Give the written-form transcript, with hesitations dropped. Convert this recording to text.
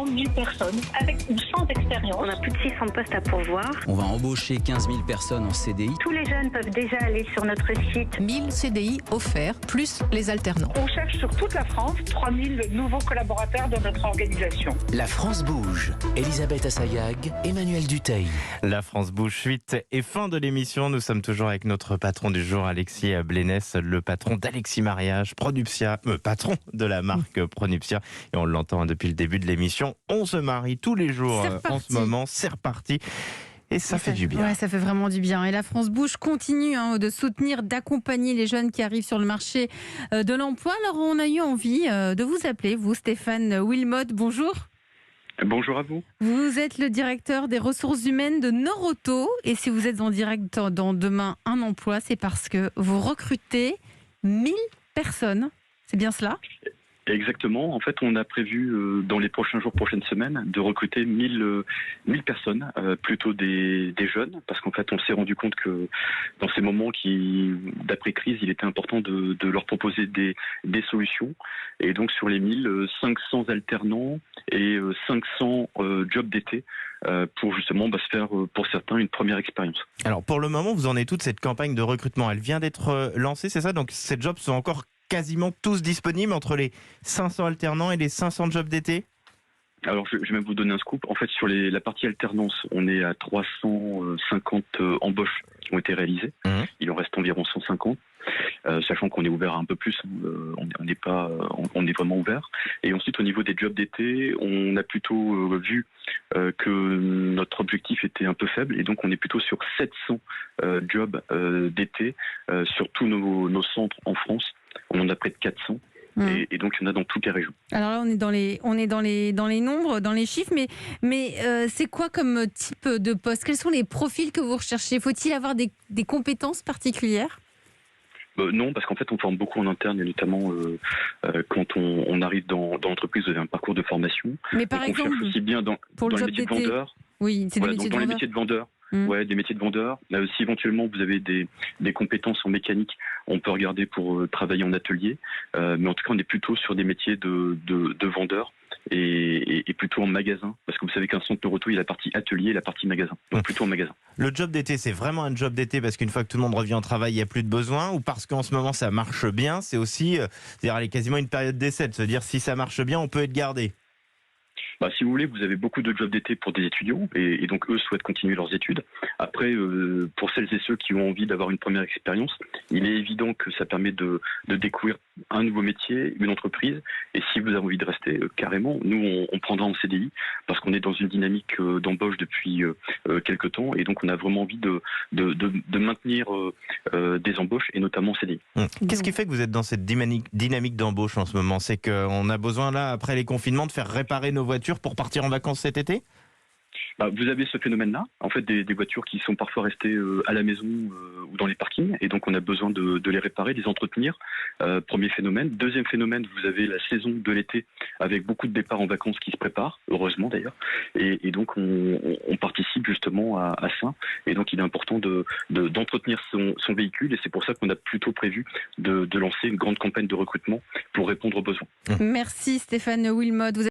quasiment 1000 personnes avec ou sans expérience. On a plus de 600 postes à pourvoir. On va embaucher 15 000 personnes en CDI. Tous les jeunes peuvent déjà aller sur notre site. 1000 CDI offerts, plus les alternants. On cherche sur toute la France 3000 nouveaux collaborateurs dans notre organisation. La France bouge. Elisabeth Assayag, Emmanuel Dutheil. La France bouge, suite et fin de l'émission. Nous sommes toujours avec notre patron du jour, Alexis Blénès, le patron d'Alexis Mariage, patron de la marque Pronuptia. Et on l'entend depuis le début de l'émission. On se marie tous les jours en ce moment. C'est reparti. Et ça fait du bien. Ouais, ça fait vraiment du bien. Et la France bouge continue de soutenir, d'accompagner les jeunes qui arrivent sur le marché de l'emploi. Alors, on a eu envie de vous appeler, vous, Stéphane Wilmot. Bonjour. Bonjour à vous. Vous êtes le directeur des ressources humaines de Norauto. Et si vous êtes en direct dans Demain un emploi, c'est parce que vous recrutez 1000 personnes. C'est bien cela ? Exactement. En fait, on a prévu dans les prochains jours, prochaines semaines, de recruter 1000 personnes, plutôt des jeunes, parce qu'en fait, on s'est rendu compte que dans ces moments d'après-crise, il était important de leur proposer des solutions. Et donc, sur les 1000, 500 alternants et 500 jobs d'été pour justement se faire, pour certains, une première expérience. Alors, pour le moment, vous en êtes toute cette campagne de recrutement. Elle vient d'être lancée, c'est ça ? Donc, ces jobs sont encore quasiment tous disponibles entre les 500 alternants et les 500 jobs d'été ? Alors, je vais même vous donner un scoop. En fait, sur la partie alternance, on est à 350 embauches qui ont été réalisées. Il en reste environ 150, sachant qu'on est ouvert un peu plus. On est vraiment ouvert. Et ensuite, au niveau des jobs d'été, on a plutôt vu que notre objectif était un peu faible. Et donc, on est plutôt sur 700 jobs d'été sur tous nos centres en France. On en a près de 400. Et donc, il y en a dans toutes les régions. Alors là, on est dans les nombres, dans les chiffres, mais c'est quoi comme type de poste ? Quels sont les profils que vous recherchez ? Faut-il avoir des compétences particulières ? Non, parce qu'en fait, on forme beaucoup en interne, et notamment quand on arrive dans l'entreprise, vous avez un parcours de formation. Mais par exemple, on cherche aussi bien dans les métiers de vendeur. Oui, c'est des métiers de vendeur. Les métiers de vendeur. Ouais, des métiers de vendeur. Là, si éventuellement vous avez des compétences en mécanique, on peut regarder pour travailler en atelier. Mais en tout cas, on est plutôt sur des métiers de vendeur et plutôt en magasin. Parce que vous savez qu'un centre Norauto, il y a la partie atelier et la partie magasin. Donc plutôt en magasin. Le job d'été, c'est vraiment un job d'été parce qu'une fois que tout le monde revient au travail, il n'y a plus de besoin, ou parce qu'en ce moment ça marche bien, c'est aussi, c'est-à-dire elle est quasiment une période d'essai, de se dire si ça marche bien, on peut être gardé. Si vous voulez, vous avez beaucoup de jobs d'été pour des étudiants et donc eux souhaitent continuer leurs études. Après, pour celles et ceux qui ont envie d'avoir une première expérience, il est évident que ça permet de découvrir un nouveau métier, une entreprise. Et si vous avez envie de rester, carrément, nous on prendra en CDI parce qu'on est dans une dynamique d'embauche depuis quelques temps et donc on a vraiment envie de maintenir des embauches et notamment en CDI. Qu'est-ce qui fait que vous êtes dans cette dynamique d'embauche en ce moment ? C'est qu'on a besoin là, après les confinements, de faire réparer nos voitures pour partir en vacances cet été ? Vous avez ce phénomène-là, en fait, des voitures qui sont parfois restées à la maison ou dans les parkings, et donc on a besoin de les réparer, de les entretenir. Premier phénomène. Deuxième phénomène, vous avez la saison de l'été avec beaucoup de départs en vacances qui se préparent, heureusement d'ailleurs, et donc on participe justement à ça, et donc il est important d'entretenir son véhicule, et c'est pour ça qu'on a plutôt prévu de lancer une grande campagne de recrutement pour répondre aux besoins. Merci Stéphane Wilmot.